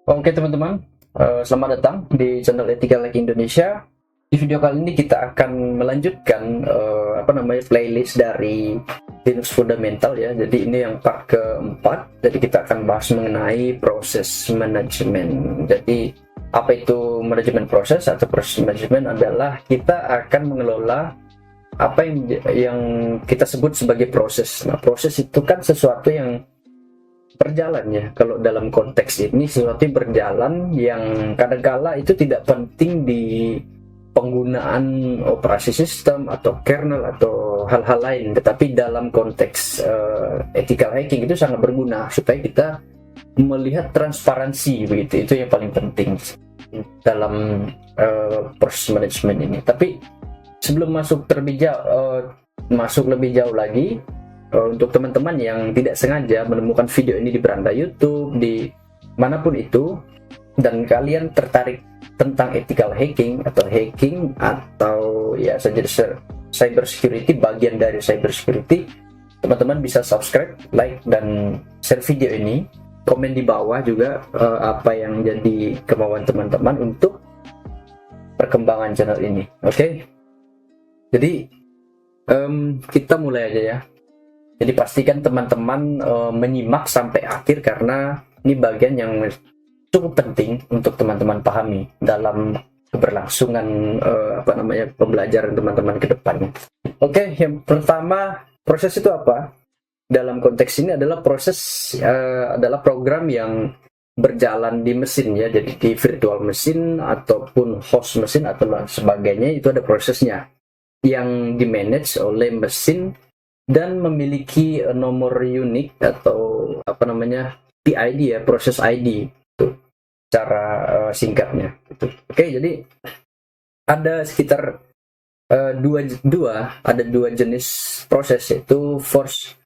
Oke teman-teman, selamat datang di channel Ethical Hack Indonesia. Di video kali ini kita akan melanjutkan playlist dari Linux Fundamental ya. Jadi ini yang part keempat. Jadi kita akan bahas mengenai proses manajemen. Jadi apa itu manajemen proses atau proses manajemen adalah kita akan mengelola apa yang kita sebut sebagai proses. Nah, proses itu kan sesuatu yang berjalan ya. Kalau dalam konteks ini sesuatu yang berjalan yang kadangkala itu tidak penting di penggunaan operasi sistem atau kernel atau hal-hal lain, tetapi dalam konteks ethical hacking itu sangat berguna supaya kita melihat transparansi, begitu. Itu yang paling penting dalam proses manajemen ini. Tapi sebelum masuk lebih jauh lagi, untuk teman-teman yang tidak sengaja menemukan video ini di beranda YouTube, di manapun itu, dan kalian tertarik tentang ethical hacking atau ya saja cyber security, bagian dari cyber security, teman-teman bisa subscribe, like, dan share video ini. Komen di bawah juga apa yang jadi kemauan teman-teman untuk perkembangan channel ini. Oke? Jadi kita mulai aja ya. Jadi pastikan teman-teman menyimak sampai akhir karena ini bagian yang cukup penting untuk teman-teman pahami dalam keberlangsungan pembelajaran teman-teman ke depannya. Oke, yang pertama, proses itu apa? Dalam konteks ini adalah proses adalah program yang berjalan di mesin ya. Jadi di virtual mesin ataupun host mesin atau sebagainya, itu ada prosesnya yang dimanage oleh mesin dan memiliki nomor unik atau PID ya, proses ID itu cara singkatnya gitu. Oke, jadi ada sekitar dua jenis proses, yaitu force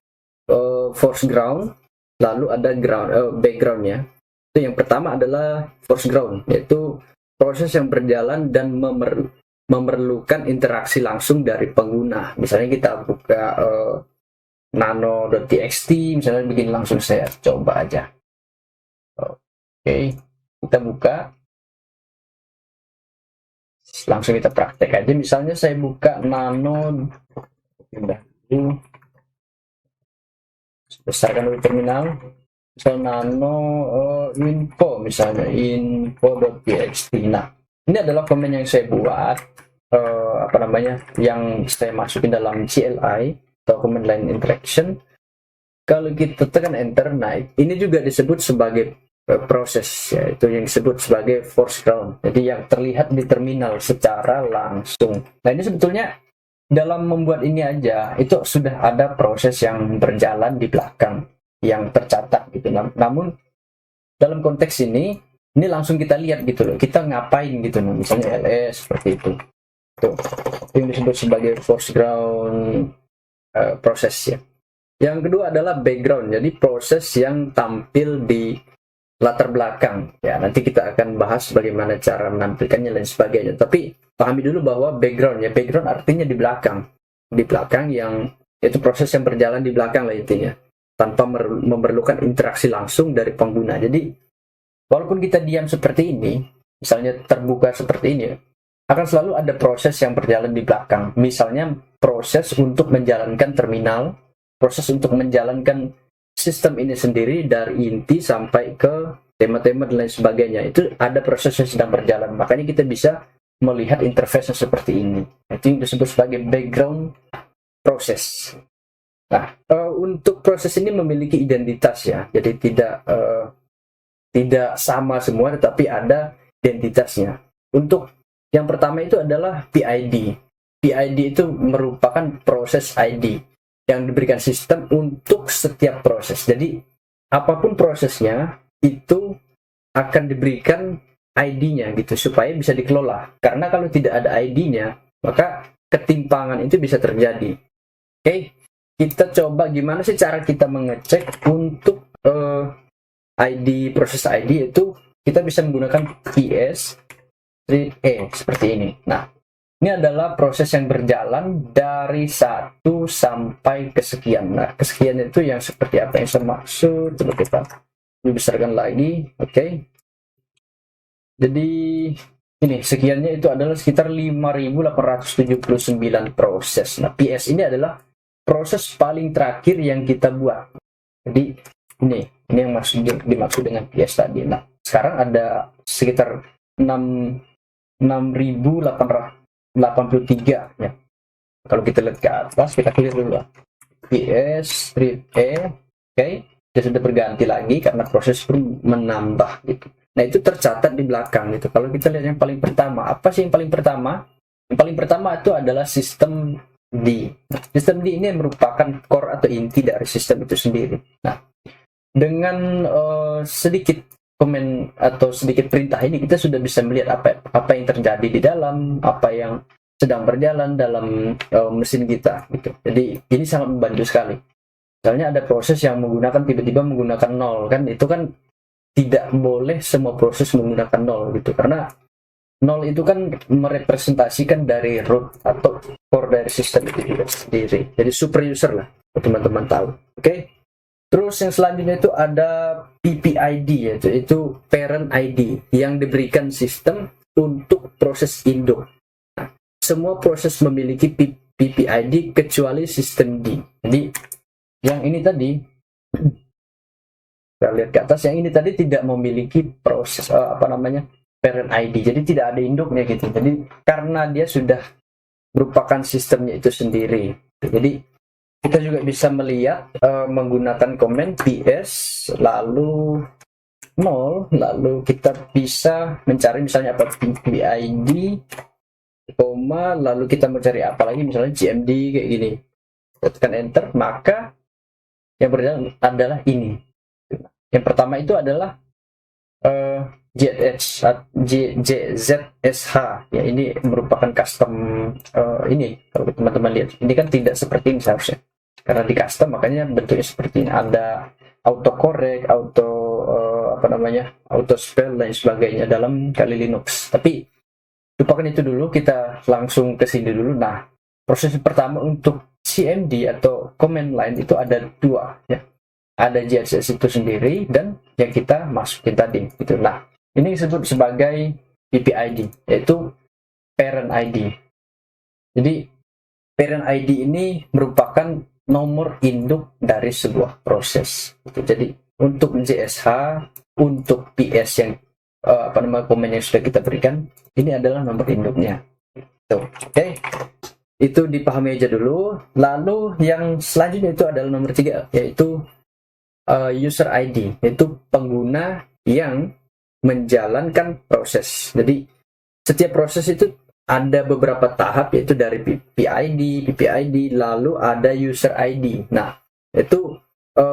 ground, lalu ada background ya. Itu yang pertama adalah force ground, yaitu proses yang berjalan dan memerlukan interaksi langsung dari pengguna. Misalnya kita buka nano.txt, misalnya begini, langsung saya coba aja. Oke, kita buka, langsung kita praktek aja. Misalnya saya buka nano, besarkan dulu terminal, misalnya nano info, misalnya info.txt. Nah, ini adalah komen yang saya buat, yang saya masukin dalam CLI atau command line interaction. Kalau kita tekan enter, nah ini juga disebut sebagai proses, yaitu yang disebut sebagai force ground. Jadi yang terlihat di terminal secara langsung. Nah ini sebetulnya dalam membuat ini aja itu sudah ada proses yang berjalan di belakang yang tercatat gitu. Namun dalam konteks ini langsung kita lihat gitu loh, kita ngapain gitu loh. Misalnya ls seperti itu. Tuh, yang disebut sebagai force ground proses ya. Yang kedua adalah background, jadi proses yang tampil di latar belakang ya. Nanti kita akan bahas bagaimana cara menampilkannya dan sebagainya. Tapi pahami dulu bahwa background ya, background artinya di belakang yang itu proses yang berjalan di belakang lah intinya, tanpa memerlukan interaksi langsung dari pengguna. Jadi walaupun kita diam seperti ini, misalnya terbuka seperti ini ya, akan selalu ada proses yang berjalan di belakang. Misalnya proses untuk menjalankan terminal, proses untuk menjalankan sistem ini sendiri dari inti sampai ke tema-tema dan lain sebagainya. Itu ada proses yang sedang berjalan. Makanya kita bisa melihat interface seperti ini. Itu yang disebut sebagai background proses. Nah, untuk proses ini memiliki identitas ya. Jadi tidak sama semua, tetapi ada identitasnya. Untuk yang pertama itu adalah PID. PID itu merupakan proses ID yang diberikan sistem untuk setiap proses. Jadi apapun prosesnya itu akan diberikan ID-nya gitu supaya bisa dikelola. Karena kalau tidak ada ID-nya, maka ketimpangan itu bisa terjadi. Oke, kita coba gimana sih cara kita mengecek untuk ID, proses ID itu kita bisa menggunakan PS3E seperti ini. Nah, ini adalah proses yang berjalan dari 1 sampai kesekian. Nah, kesekian itu yang seperti apa yang saya maksud? Coba kita dibesarkan lagi. Oke. Jadi ini sekiannya itu adalah sekitar 5.879 proses. Nah, PS ini adalah proses paling terakhir yang kita buat. Jadi ini yang dimaksud dengan PS tadi. Nah, sekarang ada sekitar 6.883 ya. Kalau kita lihat ke atas, kita clear dulu lah. PS strip E, oke, dia sudah berganti lagi karena proses pun menambah gitu. Nah, itu tercatat di belakang gitu. Kalau kita lihat yang paling pertama, apa sih yang paling pertama? Yang paling pertama itu adalah sistem D. Nah, sistem D ini merupakan core atau inti dari sistem itu sendiri. Nah, dengan sedikit komen atau sedikit perintah ini kita sudah bisa melihat apa yang terjadi di dalam, apa yang sedang berjalan dalam mesin kita gitu. Jadi ini sangat membantu sekali. Misalnya ada proses yang menggunakan tiba-tiba menggunakan 0 kan, itu kan tidak boleh semua proses menggunakan 0 gitu, karena 0 itu kan merepresentasikan dari root atau core dari sistem itu juga sendiri. Jadi super user lah, teman-teman tahu. Oke. Terus yang selanjutnya itu ada PPID, yaitu parent ID yang diberikan sistem untuk proses induk. Semua proses memiliki PPID kecuali sistem D. Jadi yang ini tadi, kita lihat ke atas, yang ini tadi tidak memiliki proses parent ID. Jadi tidak ada induknya gitu. Jadi karena dia sudah merupakan sistemnya itu sendiri. Jadi kita juga bisa melihat menggunakan komen PS lalu 0, lalu kita bisa mencari misalnya apa PPID koma, lalu kita mencari apa lagi misalnya GMD kayak gini, tekan enter, maka yang berjalan adalah ini. Yang pertama itu adalah JZSH ya, ini merupakan custom ini. Kalau teman-teman lihat ini kan tidak seperti ini seharusnya, karena di custom makanya bentuknya seperti ini, ada autocorrect, auto spell dan sebagainya dalam Kali Linux. Tapi lupakan itu dulu, kita langsung ke sini dulu. Nah, proses pertama untuk CMD atau command line itu ada dua ya. Ada JSS itu sendiri dan yang kita masukin tadi gitu. Nah, ini disebut sebagai PPID, yaitu parent ID. Jadi parent ID ini merupakan nomor induk dari sebuah proses gitu. Jadi untuk JSH, untuk PS yang komen yang sudah kita berikan, ini adalah nomor induknya. Oke. Itu dipahami aja dulu. Lalu yang selanjutnya itu adalah nomor 3, yaitu user ID, yaitu pengguna yang menjalankan proses. Jadi setiap proses itu ada beberapa tahap, yaitu dari PPID, lalu ada user ID. Nah, itu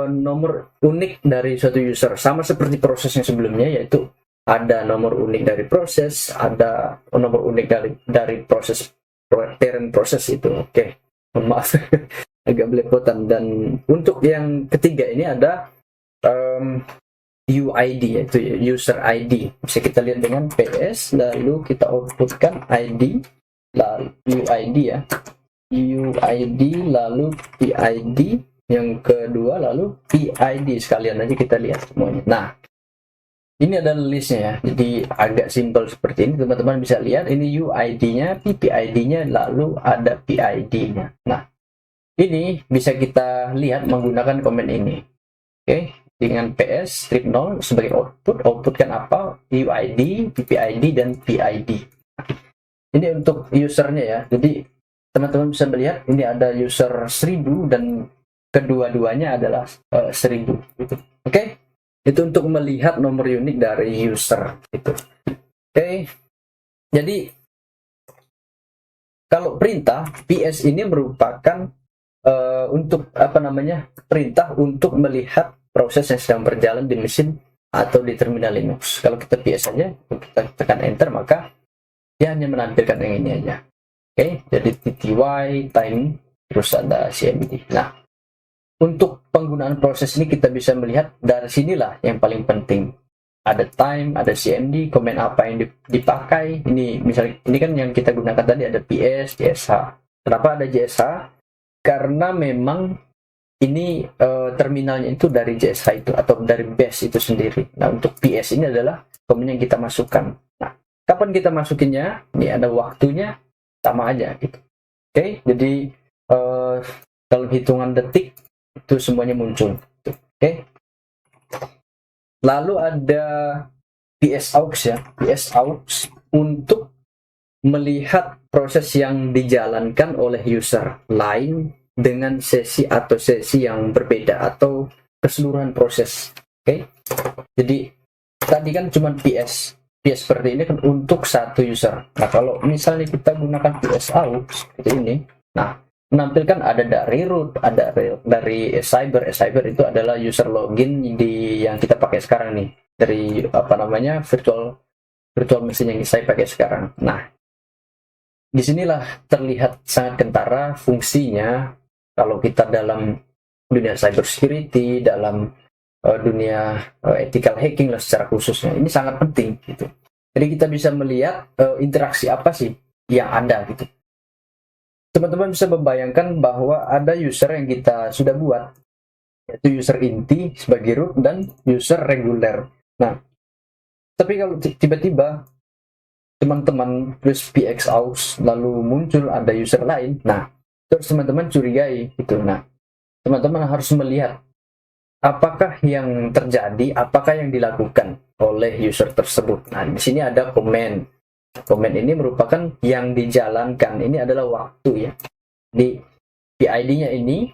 nomor unik dari suatu user, sama seperti proses yang sebelumnya, yaitu ada nomor unik dari proses, ada nomor unik dari proses parent proses itu. Oke, maaf agak belepotan. Dan untuk yang ketiga ini ada UID, yaitu user ID. Bisa kita lihat dengan PS, lalu kita outputkan ID, lalu UID ya, UID lalu PID yang kedua, lalu PID sekalian aja kita lihat semuanya. Nah, ini adalah listnya ya, jadi agak simpel seperti ini. Teman-teman bisa lihat ini UID-nya, PPID-nya, lalu ada PID-nya. Nah, ini bisa kita lihat menggunakan komen ini. Oke, dengan PS strip 0 sebagai outputkan apa? UID, PPID, dan PID. Ini untuk usernya ya. Jadi teman-teman bisa melihat ini ada user 1000 dan kedua-duanya adalah 1000 gitu. Oke. Itu untuk melihat nomor unik dari user itu. Oke. Jadi kalau perintah PS ini merupakan untuk perintah untuk melihat proses yang sedang berjalan di mesin atau di terminal Linux. Kalau kita PS saja, kita tekan enter, maka dia hanya menampilkan yang ini aja. Oke, jadi TTY time terus ada CMD. Nah, untuk penggunaan proses ini kita bisa melihat dari sinilah yang paling penting. Ada time, ada CMD, komen apa yang dipakai. Ini misalnya ini kan yang kita gunakan tadi, ada PS, JSH. Kenapa ada JSH? Karena memang ini terminalnya itu dari JSH itu atau dari base itu sendiri. Nah, untuk PS ini adalah komen yang kita masukkan. Nah, kapan kita masukinnya? Ini ada waktunya, sama aja gitu. Oke, jadi dalam hitungan detik itu semuanya muncul. Oke. Lalu ada PS aux ya, PS aux untuk melihat proses yang dijalankan oleh user lain dengan sesi atau sesi yang berbeda atau keseluruhan proses. Oke, jadi tadi kan cuma PS seperti ini kan untuk satu user. Nah, kalau misalnya kita gunakan PS aux seperti ini, nah menampilkan ada dari root, ada dari cyber itu adalah user login di yang kita pakai sekarang nih, dari apa namanya virtual machine yang saya pakai sekarang. Nah, disinilah terlihat sangat kentara fungsinya kalau kita dalam dunia cyber security, dalam dunia ethical hacking lah secara khususnya. Ini sangat penting gitu. Jadi kita bisa melihat interaksi apa sih yang ada gitu. Teman-teman bisa membayangkan bahwa ada user yang kita sudah buat, yaitu user inti sebagai root dan user reguler. Nah, tapi kalau tiba-tiba teman-teman plus PX aux lalu muncul ada user lain, nah terus teman-teman curigai gitu. Nah, teman-teman harus melihat apakah yang terjadi, apakah yang dilakukan oleh user tersebut. Nah, di sini ada komen. Komen ini merupakan yang dijalankan. Ini adalah waktu ya. Di PID-nya ini,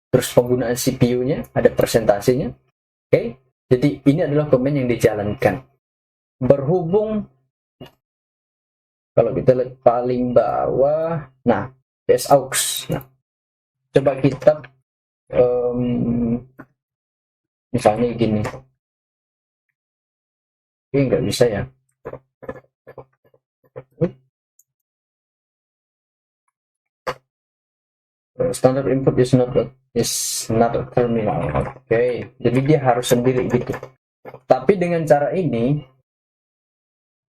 terus penggunaan CPU-nya, ada presentasinya. Oke, jadi ini adalah komen yang dijalankan. Berhubung kalau kita lihat paling bawah, nah PS aux. Nah, coba kita misalnya gini. Ini nggak bisa ya. Standard input is not a terminal. Oke, jadi dia harus sendiri gitu. Tapi dengan cara ini,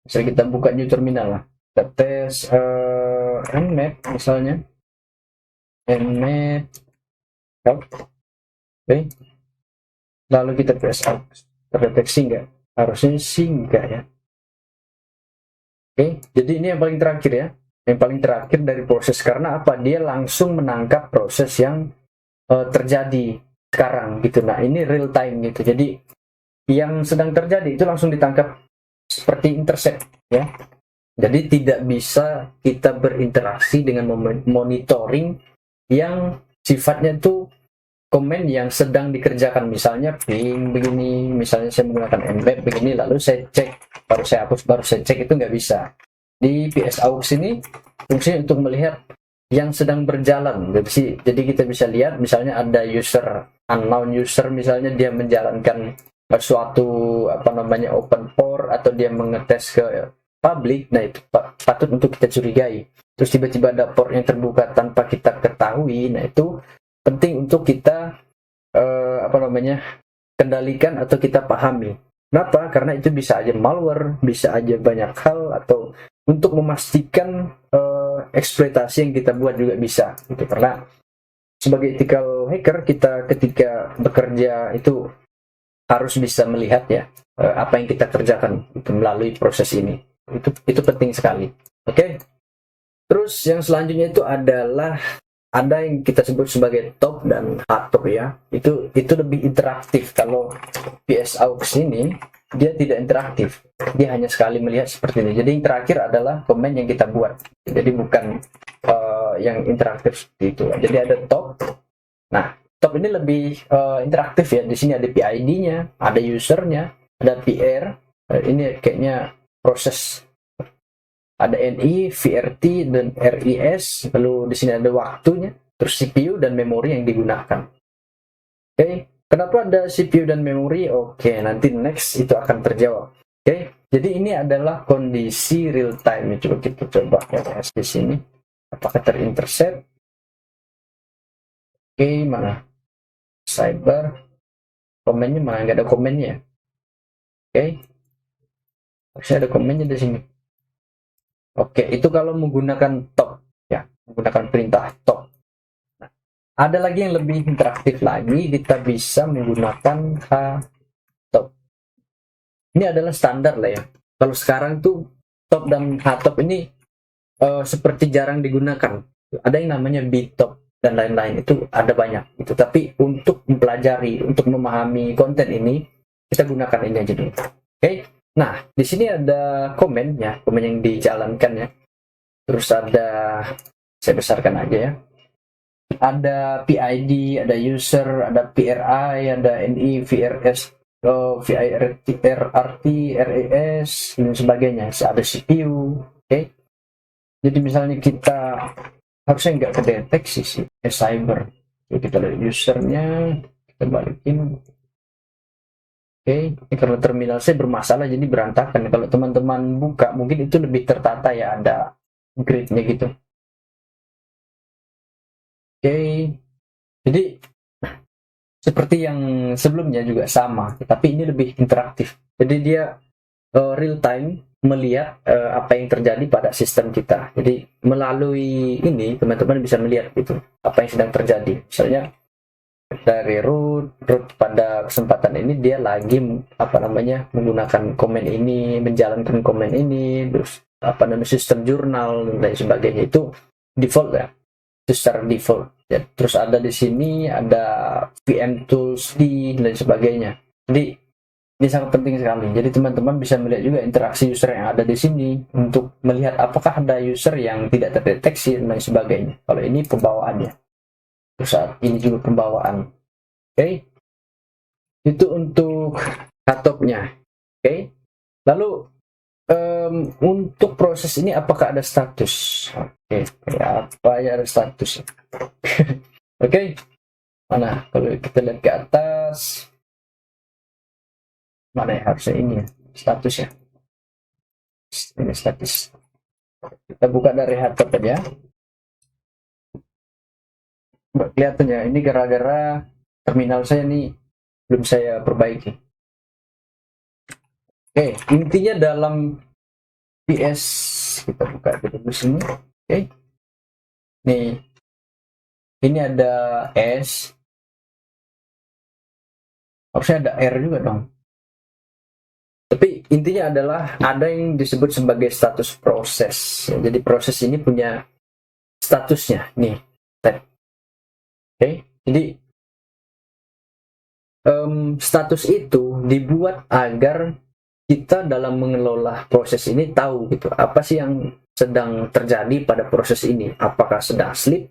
bisa kita buka new terminal lah. Kita tes nmap misalnya, nmap, oke. Lalu kita tes terdeteksi nggak? Harusnya sih nggak ya. Oke, jadi ini yang paling terakhir ya. Yang paling terakhir dari proses, karena apa? Dia langsung menangkap proses yang terjadi sekarang gitu. Nah, ini real time gitu. Jadi yang sedang terjadi itu langsung ditangkap seperti intercept ya. Jadi tidak bisa kita berinteraksi dengan monitoring yang sifatnya itu komen yang sedang dikerjakan. Misalnya ping begini, misalnya saya menggunakan nmap begini, lalu saya cek, baru saya hapus, baru saya cek, itu nggak bisa. Di PS aux ini fungsinya untuk melihat yang sedang berjalan. Jadi kita bisa lihat misalnya ada user, unknown user misalnya, dia menjalankan suatu apa namanya open port atau dia mengetes ke public. Nah, itu patut untuk kita curigai. Terus tiba-tiba ada port yang terbuka tanpa kita ketahui. Nah, itu penting untuk kita apa namanya kendalikan atau kita pahami. Kenapa? Karena itu bisa aja malware, bisa aja banyak hal, atau untuk memastikan eksploitasi yang kita buat juga bisa gitu. Karena sebagai ethical hacker, kita ketika bekerja itu harus bisa melihat ya apa yang kita kerjakan itu melalui proses ini. Itu penting sekali. Oke. Terus yang selanjutnya itu adalah ada yang kita sebut sebagai top dan hardtop ya. Itu lebih interaktif. Kalau PS aux ini dia tidak interaktif. Dia hanya sekali melihat seperti ini. Jadi yang terakhir adalah komen yang kita buat. Jadi bukan yang interaktif seperti itu. Jadi ada top. Nah, top ini lebih interaktif ya. Di sini ada PID-nya, ada usernya, ada PR. Ini kayaknya proses. Ada NI, VRT, dan RIS. Lalu di sini ada waktunya, terus CPU dan memori yang digunakan. Oke, kenapa ada CPU dan memori? Oke, nanti next itu akan terjawab. Oke, jadi ini adalah kondisi real time. Coba kita coba LS di sini. Apakah terintercept? Oke, mana? Cyber. Komennya mana? Nggak ada komennya. Oke, harusnya ada komennya di sini. Oke, itu kalau menggunakan top ya, menggunakan perintah top. Nah, Ada lagi yang lebih interaktif lagi, kita bisa menggunakan H-top. Ini adalah standar lah ya. Kalau sekarang tuh top dan H-top ini seperti jarang digunakan. Ada yang namanya B-top dan lain-lain, itu ada banyak. Itu tapi untuk mempelajari, untuk memahami konten ini, kita gunakan ini aja dulu. Oke. Nah, di sini ada komen yang dijalankan ya. Terus ada, saya besarkan aja ya. Ada PID, ada user, ada PRI, ada NI, VRS, VIRT, RES, dan sebagainya. Ada CPU, oke. Jadi misalnya kita harusnya nggak kedeteksi sih, cyber. Jadi kita lihat usernya, kita balikin. Oke, ini karena terminal saya bermasalah jadi berantakan. Kalau teman-teman buka mungkin itu lebih tertata ya, ada grid-nya gitu. Oke, jadi seperti yang sebelumnya juga sama, tapi ini lebih interaktif. Jadi dia real time melihat apa yang terjadi pada sistem kita. Jadi melalui ini teman-teman bisa melihat gitu apa yang sedang terjadi. Misalnya dari root pada kesempatan ini dia lagi menggunakan komen ini, menjalankan komen ini, terus sistem jurnal dan lain sebagainya, itu default ya, itu secara default ya. Terus ada di sini ada VM tools dan lain sebagainya. Jadi ini sangat penting sekali. Jadi teman-teman bisa melihat juga interaksi user yang ada di sini untuk melihat apakah ada user yang tidak terdeteksi dan lain sebagainya. Kalau ini pembawaannya. Terus saat ini juga pembawaan. Oke. Itu untuk cut-off-nya. Oke. Lalu untuk proses ini apakah ada status? Oke. Apa ya ada status? Oke. Mana? Kalau kita lihat ke atas, mana ya harusnya ini ya statusnya. Ini status. Kita buka dari hardtop aja. Kelihatan ya, ini gara-gara terminal saya nih belum saya perbaiki. Oke, intinya dalam PS kita buka dulu sini. Oke. Nih. Ini ada S. Harusnya ada R juga dong. Tapi intinya adalah ada yang disebut sebagai status proses. Jadi proses ini punya statusnya nih. Oke. Jadi status itu dibuat agar kita dalam mengelola proses ini tahu gitu apa sih yang sedang terjadi pada proses ini, apakah sedang sleep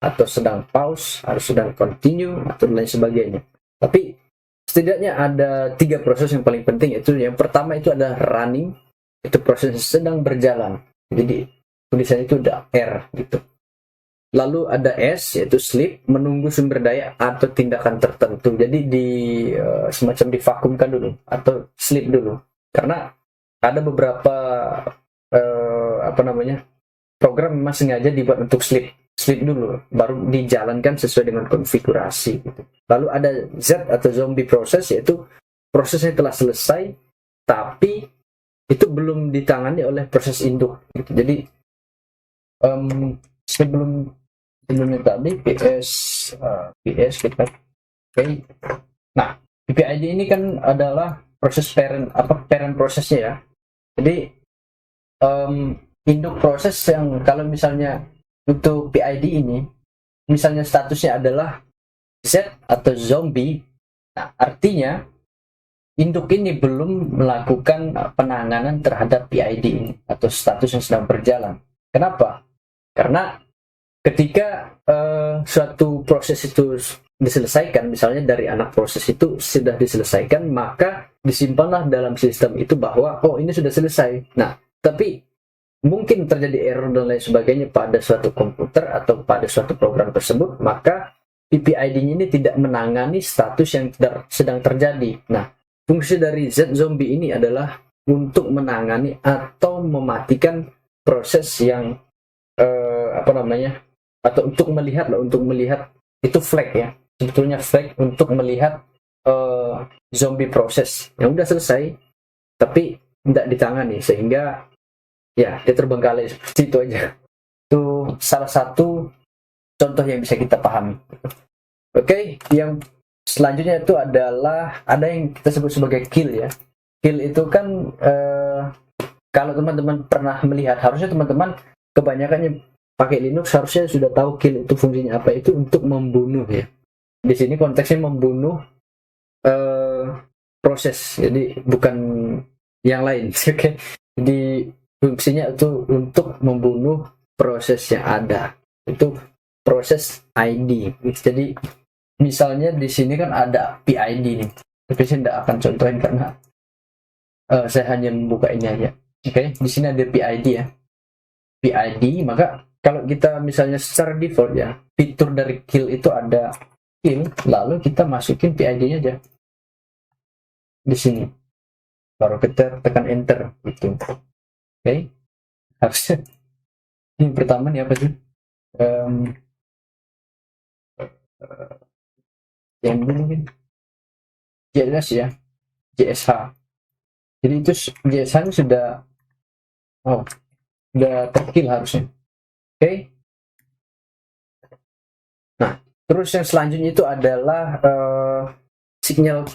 atau sedang pause atau sedang continue atau lain sebagainya. Tapi setidaknya ada 3 proses yang paling penting, yaitu yang pertama itu ada running, itu proses sedang berjalan, jadi tulisannya itu ada R gitu. Lalu ada S, yaitu sleep, menunggu sumber daya atau tindakan tertentu. Jadi semacam divakumkan dulu atau sleep dulu. Karena ada beberapa program memang sengaja dibuat untuk sleep dulu, baru dijalankan sesuai dengan konfigurasi. Gitu. Lalu ada Z atau zombie proses, yaitu prosesnya telah selesai, tapi itu belum ditangani oleh proses induk. Gitu. Jadi sebelumnya tadi PS kita. Okay. Nah, PPID ini kan adalah proses parent prosesnya ya. Jadi induk proses yang kalau misalnya untuk PID ini misalnya statusnya adalah Z atau zombie, nah artinya induk ini belum melakukan penanganan terhadap PID ini atau status yang sedang berjalan. Kenapa? Karena ketika suatu proses itu diselesaikan, misalnya dari anak proses itu sudah diselesaikan, maka disimpanlah dalam sistem itu bahwa oh ini sudah selesai. Nah, tapi mungkin terjadi error dan lain sebagainya pada suatu komputer atau pada suatu program tersebut, maka PPID ini tidak menangani status yang sedang terjadi. Nah, fungsi dari Z zombie ini adalah untuk menangani atau mematikan proses yang atau untuk melihat itu flag ya, sebetulnya flag untuk melihat zombie proses yang udah selesai tapi tidak ditangani sehingga ya dia terbengkalai seperti itu aja. Itu salah satu contoh yang bisa kita pahami. Oke, yang selanjutnya itu adalah ada yang kita sebut sebagai kill ya. Kill itu kan kalau teman-teman pernah melihat, harusnya teman-teman kebanyakannya pakai Linux harusnya sudah tahu kill itu fungsinya apa. Itu untuk membunuh ya. Di sini konteksnya membunuh proses, jadi bukan yang lain. Oke, jadi fungsinya itu untuk membunuh proses yang ada. Itu proses ID. Jadi misalnya di sini kan ada PID nih, tapi saya tidak akan contohin karena saya hanya membuka ini aja. Oke, di sini ada PID ya. PID, maka kalau kita misalnya secara default ya, fitur dari kill itu ada kill, lalu kita masukin PID-nya aja di sini. Baru kita tekan enter gitu. Oke. Harusnya yang pertama nih apa sih? Yang dulu mungkin JS ya, JSH. Jadi itu JSH sudah terkill harusnya. Oke. Nah, terus yang selanjutnya itu adalah sinyal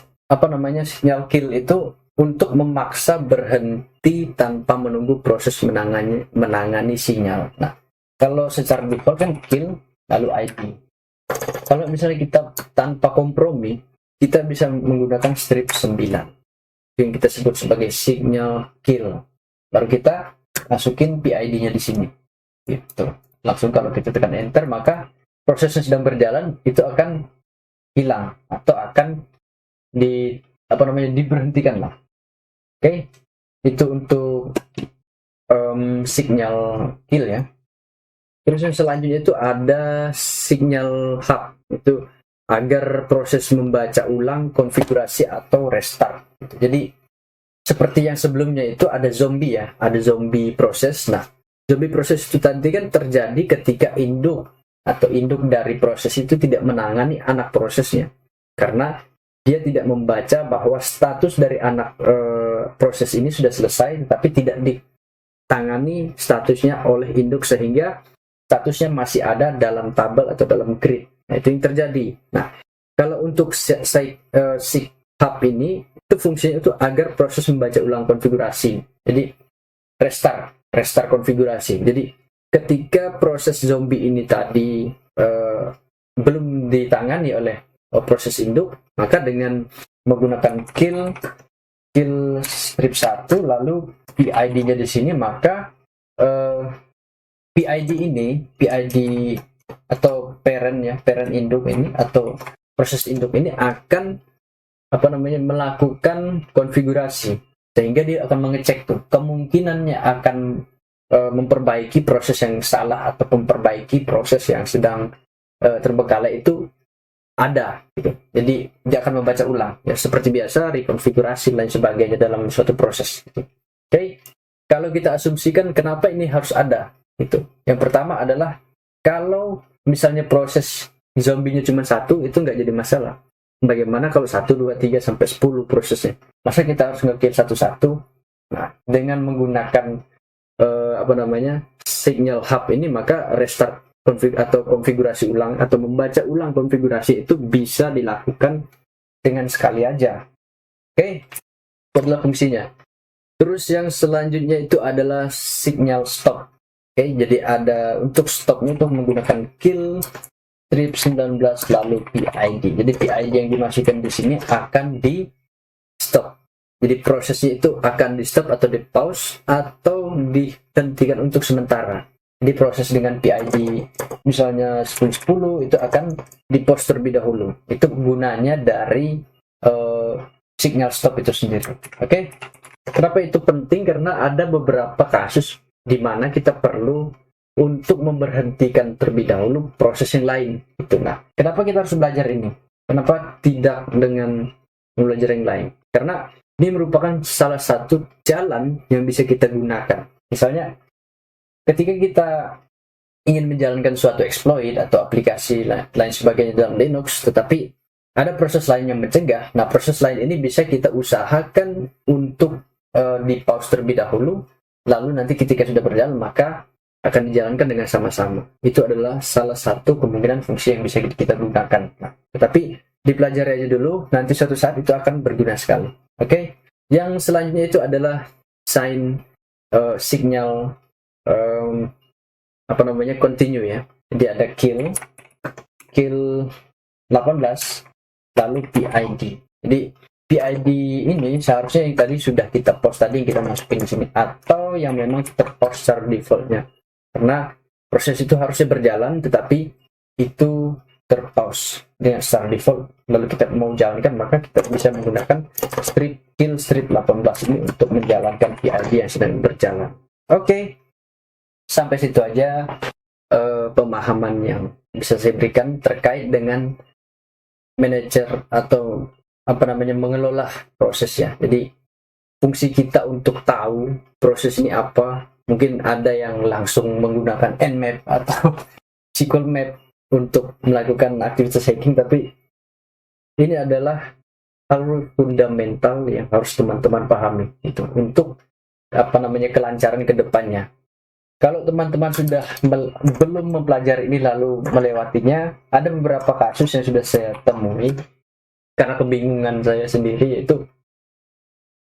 sinyal kill itu untuk memaksa berhenti tanpa menunggu proses menangani sinyal. Nah, kalau secara default kan kill lalu ID. Kalau misalnya kita tanpa kompromi, kita bisa menggunakan strip 9 yang kita sebut sebagai signal kill. Baru kita masukin PID-nya di sini. Gitu. Langsung kalau kita tekan enter, maka proses yang sedang berjalan itu akan hilang atau akan diberhentikan lah. Oke, itu untuk signal kill ya. Terus yang selanjutnya itu ada signal hub, itu agar proses membaca ulang, konfigurasi atau restart. Jadi seperti yang sebelumnya itu ada zombie ya, ada zombie proses. Nah, zombie proses itu tadi kan terjadi ketika induk dari proses itu tidak menangani anak prosesnya, karena dia tidak membaca bahwa status dari anak proses ini sudah selesai, tapi tidak ditangani statusnya oleh induk sehingga statusnya masih ada dalam tabel atau dalam grid. Nah, itu yang terjadi. Nah, kalau untuk hub ini, itu fungsinya itu agar proses membaca ulang konfigurasi. Jadi restart konfigurasi. Jadi ketika proses zombie ini tadi belum ditangani oleh proses induk, maka dengan menggunakan kill strip 1 lalu PID-nya di sini, maka PID atau parent induk ini atau proses induk ini akan melakukan konfigurasi, sehingga dia akan mengecek tuh kemungkinannya akan memperbaiki proses yang salah atau memperbaiki proses yang sedang terbengkalai itu ada gitu. Jadi dia akan membaca ulang ya, seperti biasa rekonfigurasi lain sebagainya dalam suatu proses gitu. Oke. Kalau kita asumsikan kenapa ini harus ada itu. Yang pertama adalah kalau misalnya proses zombinya cuma satu, itu nggak jadi masalah. Bagaimana kalau 1, 2, 3 sampai 10 prosesnya? Masa kita harus nge-kill satu-satu? Nah, dengan menggunakan signal hub ini, maka restart atau konfigurasi ulang atau membaca ulang konfigurasi itu bisa dilakukan dengan sekali aja. Oke, itu adalah fungsinya. Terus yang selanjutnya itu adalah signal stop. Oke, jadi ada untuk stopnya itu menggunakan kill strip 19 lalu PID. Jadi PID yang dimasukkan di sini akan di stop. Jadi prosesnya itu akan di stop atau di pause atau dihentikan untuk sementara. Jadi proses dengan PID misalnya 10 itu akan di pause terlebih dahulu. Itu gunanya dari signal stop itu sendiri. Oke. Kenapa itu penting? Karena ada beberapa kasus di mana kita perlu untuk memberhentikan terlebih dahulu proses yang lain. Itu. Nah, kenapa kita harus belajar ini? Kenapa tidak dengan belajar yang lain? Karena ini merupakan salah satu jalan yang bisa kita gunakan. Misalnya, ketika kita ingin menjalankan suatu exploit atau aplikasi lain sebagainya dalam Linux, tetapi ada proses lain yang mencegah. Nah, proses lain ini bisa kita usahakan untuk di pause terlebih dahulu, lalu nanti ketika sudah berjalan, maka akan dijalankan dengan sama-sama. Itu adalah salah satu kemungkinan fungsi yang bisa kita gunakan. Nah, tetapi dipelajari aja dulu, nanti suatu saat itu akan berguna sekali. Oke, yang selanjutnya itu adalah sign signal apa namanya continue ya. Jadi ada kill 18 lalu PID. Jadi PID ini seharusnya yang tadi sudah kita post tadi, yang kita masukin di sini, atau yang memang terpost secara defaultnya. Karena proses itu harusnya berjalan, tetapi itu terpause dengan secara default. Lalu kita mau jalankan, maka kita bisa menggunakan kill strip 18 ini untuk menjalankan PID yang sedang berjalan. Oke, sampai situ aja pemahaman yang bisa saya berikan terkait dengan manajer atau apa namanya mengelola prosesnya. Jadi fungsi kita untuk tahu proses ini apa, mungkin ada yang langsung menggunakan Nmap atau SQL Map untuk melakukan aktivitas hacking, tapi ini adalah hal fundamental yang harus teman-teman pahami itu untuk apa namanya kelancaran ke depannya. Kalau teman-teman sudah belum mempelajari ini lalu melewatinya, ada beberapa kasus yang sudah saya temui karena kebingungan saya sendiri, yaitu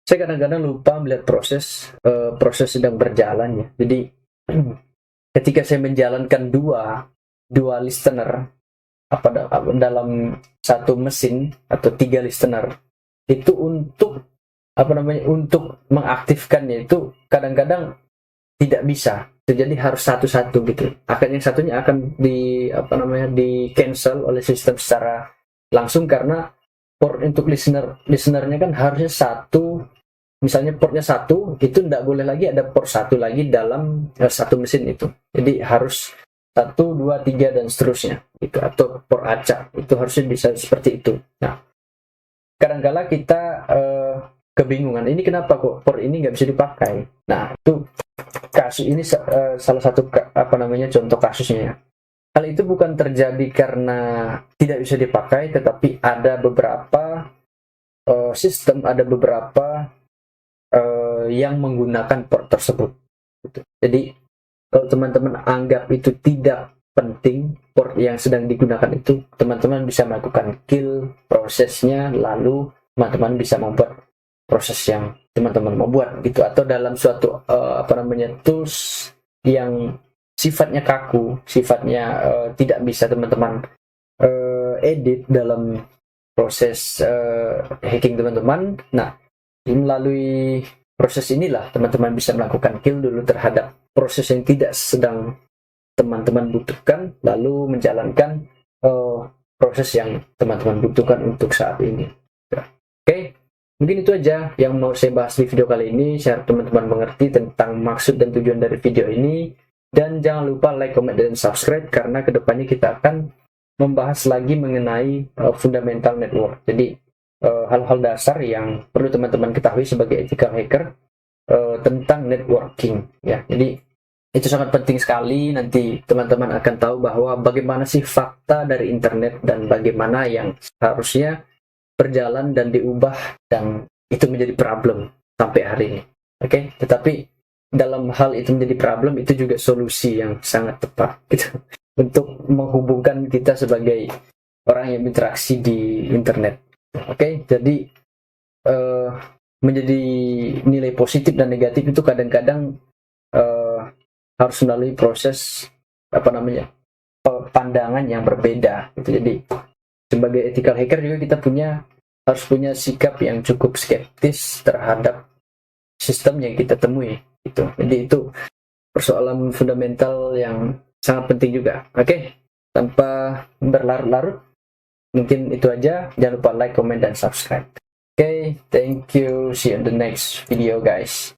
saya kadang-kadang lupa melihat proses sedang berjalan ya. Jadi ketika saya menjalankan dua listener dalam satu mesin atau 3 listener itu untuk apa namanya untuk mengaktifkannya itu kadang-kadang tidak bisa. Jadi harus satu-satu gitu. Yang satunya akan di cancel oleh sistem secara langsung karena port untuk listenernya kan harusnya satu, misalnya portnya satu, itu tidak boleh lagi ada port satu lagi dalam satu mesin itu. Jadi harus 1, 2, 3 dan seterusnya gitu, atau port acak itu harusnya bisa seperti itu. Nah, kadang-kala kita kebingungan, ini kenapa kok port ini nggak bisa dipakai. Nah, itu kasus ini salah satu contoh kasusnya. Hal itu bukan terjadi karena tidak bisa dipakai, tetapi ada beberapa sistem, ada beberapa yang menggunakan port tersebut. Jadi kalau teman-teman anggap itu tidak penting port yang sedang digunakan itu, teman-teman bisa melakukan kill prosesnya, lalu teman-teman bisa membuat proses yang teman-teman mau buat gitu, atau dalam suatu tools yang sifatnya kaku, sifatnya tidak bisa teman-teman edit dalam proses hacking teman-teman. Nah, melalui proses inilah teman-teman bisa melakukan kill dulu terhadap proses yang tidak sedang teman-teman butuhkan, lalu menjalankan proses yang teman-teman butuhkan untuk saat ini. Oke. Mungkin itu aja yang mau saya bahas di video kali ini, share teman-teman mengerti tentang maksud dan tujuan dari video ini. Dan jangan lupa like, comment, dan subscribe, karena kedepannya kita akan membahas lagi mengenai fundamental network. Jadi hal-hal dasar yang perlu teman-teman ketahui sebagai ethical hacker tentang networking ya. Jadi itu sangat penting sekali. Nanti teman-teman akan tahu bahwa bagaimana sih fakta dari internet dan bagaimana yang harusnya berjalan dan diubah, dan itu menjadi problem sampai hari ini. Oke, tetapi dalam hal itu menjadi problem, itu juga solusi yang sangat tepat gitu, untuk menghubungkan kita sebagai orang yang berinteraksi di internet. Oke, jadi menjadi nilai positif dan negatif itu kadang-kadang harus melalui proses pandangan yang berbeda gitu. Jadi sebagai ethical hacker juga kita harus punya sikap yang cukup skeptis terhadap sistem yang kita temui gitu. Jadi itu persoalan fundamental yang sangat penting juga. Oke, tanpa berlarut-larut, mungkin itu aja. Jangan lupa like, comment, dan subscribe. Oke, thank you. See you in the next video, guys.